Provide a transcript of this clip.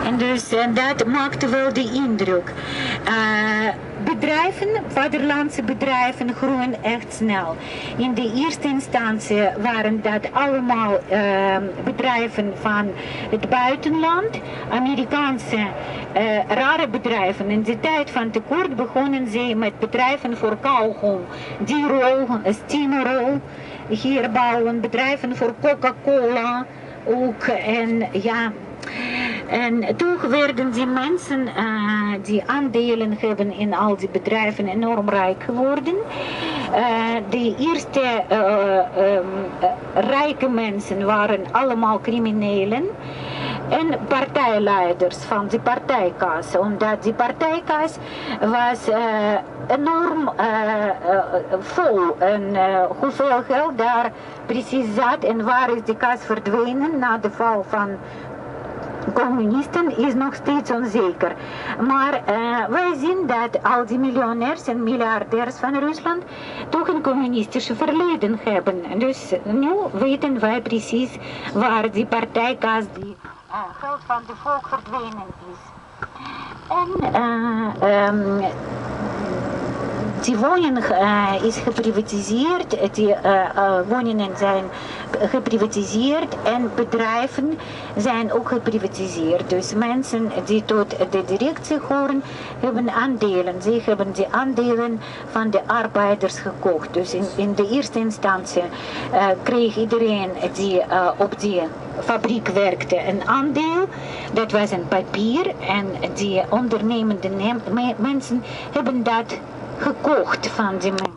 En dus dat maakte wel de indruk. Bedrijven, vaderlandse bedrijven, groeien echt snel. In de eerste instantie waren dat allemaal bedrijven van het buitenland. Amerikaanse rare bedrijven. In de tijd van tekort begonnen ze met bedrijven voor kauwgom, die-roll, steamerol. Hier bouwen bedrijven voor Coca-Cola ook. En ja. En toen werden die mensen die aandelen hebben in al die bedrijven enorm rijk geworden. De eerste rijke mensen waren allemaal criminelen en partijleiders van die partijkas. Omdat die partijkas was enorm vol en hoeveel geld daar precies zat en waar is die kas verdwenen na de val van communisten is nog steeds onzeker. Maar wij zien dat al die miljonairs en miljardairs van Rusland toch een communistische verleden hebben. Dus nu weten wij precies waar die partijkas, die geld van de volk verdwenen is. En die woning is geprivatiseerd, die woningen zijn geprivatiseerd en bedrijven zijn ook geprivatiseerd. Dus mensen die tot de directie horen, hebben aandelen. Ze hebben die aandelen van de arbeiders gekocht. Dus in de eerste instantie kreeg iedereen die op die fabriek werkte een aandeel. Dat was een papier en die ondernemende mensen hebben dat gekocht van die mensen.